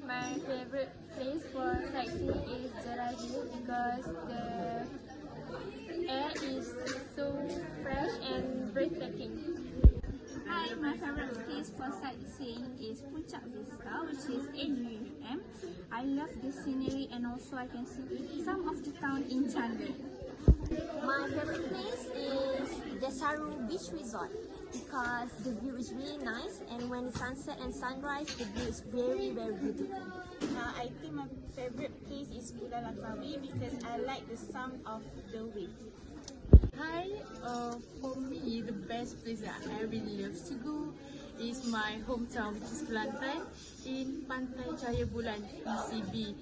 My favorite place for sightseeing is Jara Hill because the air is so fresh and breathtaking. Hi, my favorite place for sightseeing is Puncak Vista, which is in UUM. I love the scenery and also I can see some of the town in Chandu. My favorite place is Desaru Beach Resort because the view is really nice, and when the sunset and sunrise, the view is very beautiful. I think my favorite place is Pulau Langkawi because I like the sound of the wave. Hi, for me, the best place that I really love to go is my hometown, which is Kelantan, in Pantai Cahaya Bulan, PCB.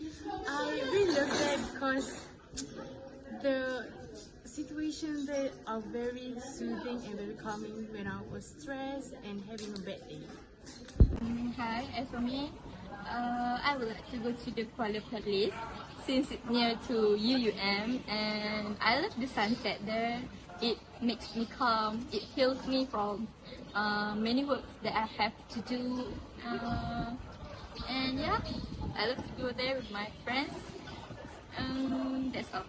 I really love that because the situations there are very soothing and very calming when I was stressed and having a bad day. Hi, as for me, I would like to go to the Kuala Place since it's near to UUM, and I love the sunset there. It makes me calm, it heals me from many works that I have to do, and yeah, I love to go there with my friends. That's all.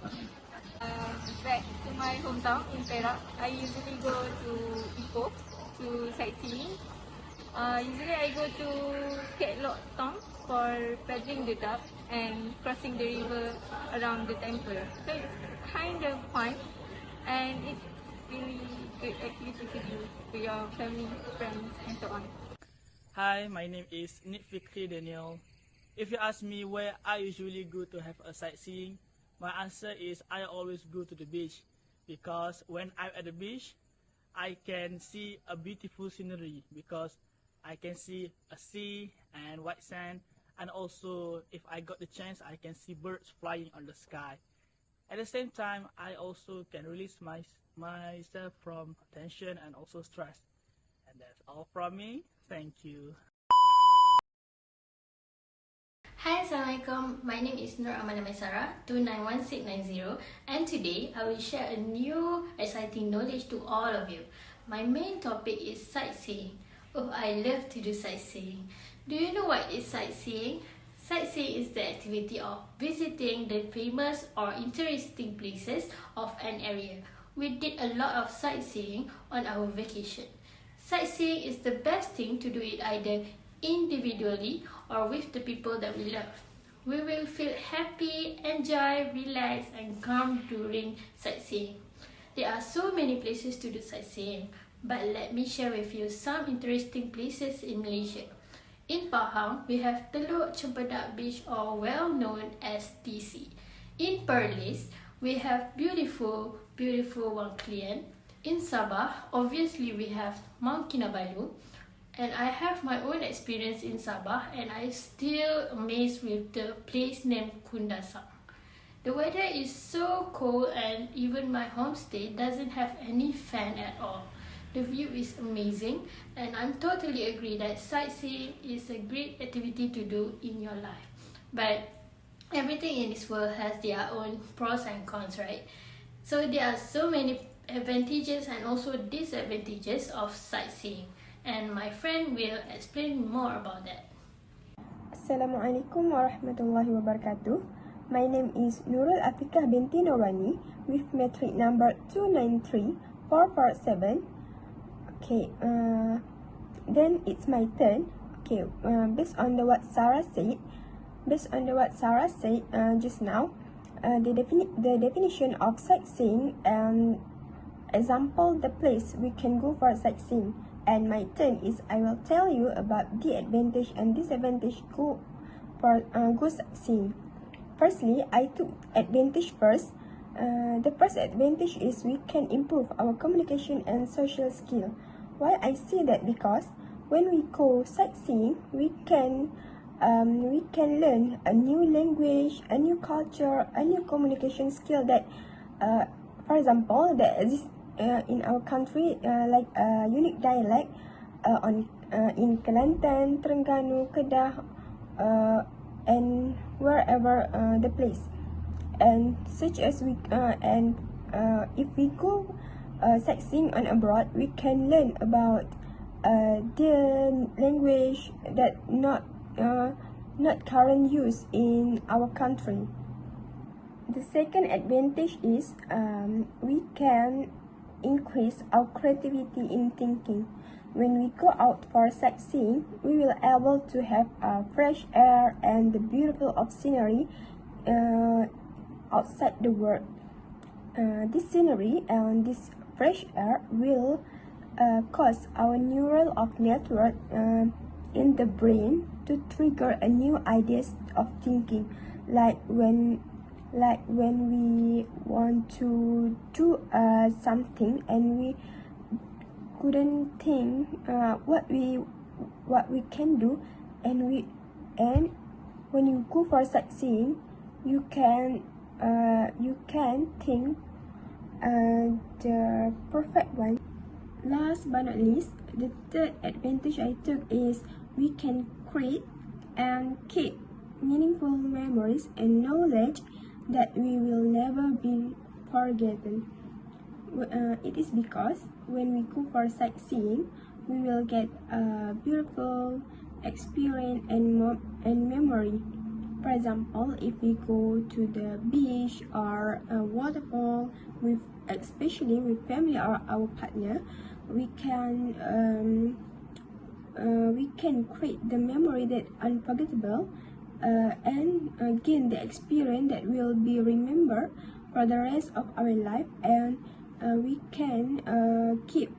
Back to my hometown in Perak, I usually go to Ipoh to sightseeing. Usually I go to Ketlok Tong for paddling the duck and crossing the river around the temple. So it's kind of fun and it's really good activity to do with your family, friends and so on. Hi, my name is Fikri Daniel. If you ask me where I usually go to have a sightseeing, my answer is I always go to the beach because when I'm at the beach, I can see a beautiful scenery because I can see a sea and white sand, and also if I got the chance, I can see birds flying on the sky. At the same time, I also can release myself from tension and also stress. And that's all from me. Thank you. Hi, Assalamualaikum. My name is Nur Amalia Maisarah 291690, and today I will share a new exciting knowledge to all of you. My main topic is sightseeing. Oh, I love to do sightseeing. Do you know what is sightseeing? Sightseeing is the activity of visiting the famous or interesting places of an area. We did a lot of sightseeing on our vacation. Sightseeing is the best thing to do it either individually or with the people that we love. We will feel happy, enjoy, relax and calm during sightseeing. There are so many places to do sightseeing, but let me share with you some interesting places in Malaysia. In Pahang, we have Teluk Cempedak Beach, or well known as TC. In Perlis, we have beautiful Wang Klien. In Sabah, obviously we have Mount Kinabalu. And I have my own experience in Sabah, and I still amazed with the place named Kundasang. The weather is so cold, and even my homestay doesn't have any fan at all. The view is amazing, and I'm totally agree that sightseeing is a great activity to do in your life. But everything in this world has their own pros and cons, right? So there are so many advantages and also disadvantages of sightseeing, and my friend will explain more about that. Assalamualaikum warahmatullahi wabarakatuh. My name is Nurul Afiqah Binti Wani with metric number 293447. Okay, then it's my turn. Okay, based on what Sarah said just now, the definition of sightseeing and example the place we can go for sightseeing. And my turn is I will tell you about the advantage and disadvantage go sightseeing. Firstly, I took advantage first. The first advantage is we can improve our communication and social skill. Why I say that? Because when we go sightseeing, we can learn a new language, a new culture, a new communication skill that, for example, that exists in our country, like a unique dialect in Kelantan, Terengganu, Kedah, and wherever the place. And such as if we go sightseeing on abroad, we can learn about the language that not not current use in our country. The second advantage is we can increase our creativity in thinking. When we go out for sightseeing, we will able to have fresh air and the beautiful of scenery outside the world. This scenery and this fresh air will cause our neural of network in the brain to trigger a new ideas of thinking, like when we want to do something and we couldn't think what we can do, and when you go for sightseeing, you can think the perfect one. Last but not least, the third advantage I took is we can create and keep meaningful memories and knowledge that we will never be forgotten. It is because when we go for sightseeing, we will get a beautiful experience and memory. For example, if we go to the beach or a waterfall, especially with family or our partner, we can create the memory that unforgettable and gain the experience that will be remembered for the rest of our life, and we can keep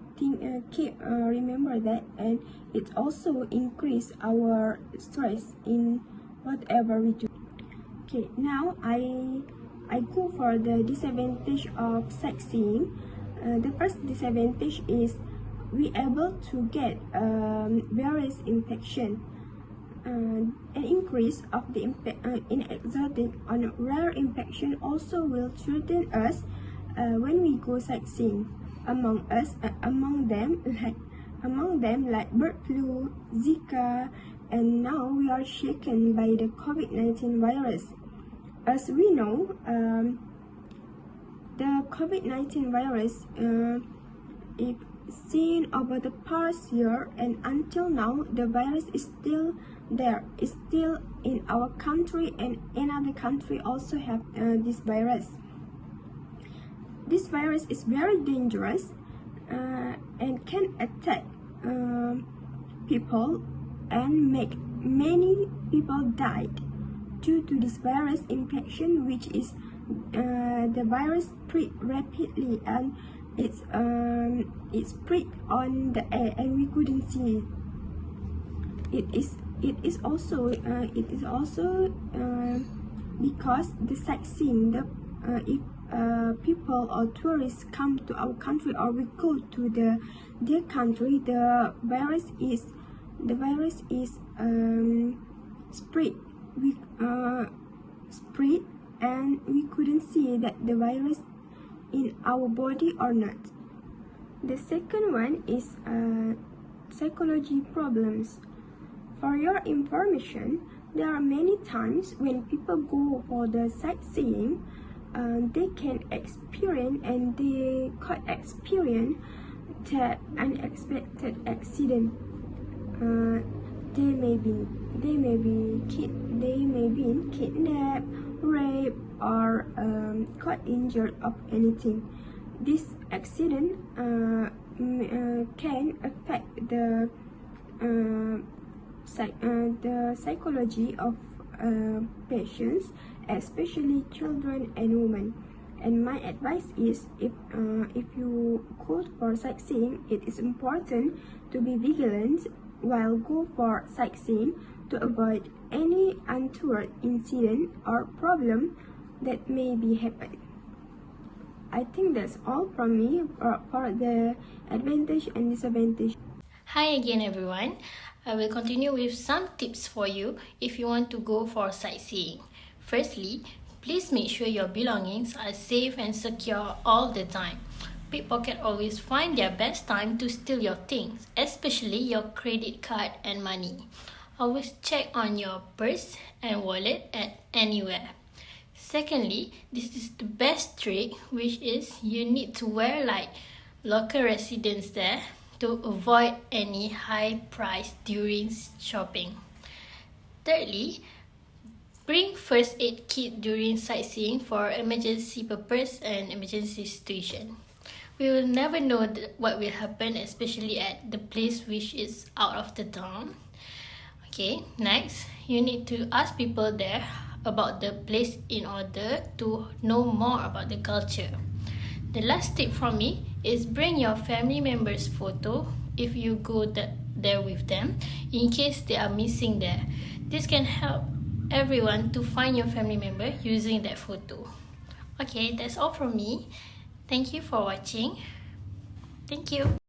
remember that, and it also increase our stress in whatever we do. Okay, now I go for the disadvantage of sightseeing. The first disadvantage is we able to get various infection. An increase of the in exotic on rare infection also will threaten us when we go sightseeing. Among them like bird flu, Zika, and now we are shaken by the COVID-19 virus. As we know, the COVID-19 virus is seen over the past year, and until now the virus is still there. It's still in our country, and another country also have this virus. This virus is very dangerous and can attack people and make many people died due to this virus infection, which is the virus spread rapidly, and it's spread on the air and we couldn't see it. It is also because the sightseeing, if people or tourists come to our country or we go to their country, the virus is spread and we couldn't see that the virus in our body or not. The second one is psychology problems. For your information, there are many times when people go for the sightseeing, they can experience and they could experience the unexpected accident. They may be kidnapped, raped, or got injured of anything. This accident can affect the psychology of patients, especially children and women. And my advice is, if you go for sightseeing, it is important to be vigilant while go for sightseeing to avoid any untoward incident or problem that may be happen. I think that's all from me for the advantage and disadvantage. Hi again everyone. I will continue with some tips for you if you want to go for sightseeing. Firstly, please make sure your belongings are safe and secure all the time. Pickpockets always find their best time to steal your things, especially your credit card and money. Always check on your purse and wallet at anywhere. Secondly, this is the best trick, which is you need to wear like local residents there, 'to avoid any high price during shopping. Thirdly, bring first aid kit during sightseeing for emergency purpose and emergency situation. We will never know what will happen, especially at the place which is out of the town. Okay, next, you need to ask people there about the place in order to know more about the culture. The last tip from me is bring your family members' photo if you go there with them, in case they are missing there. This can help everyone to find your family member using that photo. Okay, that's all from me. Thank you for watching. Thank you.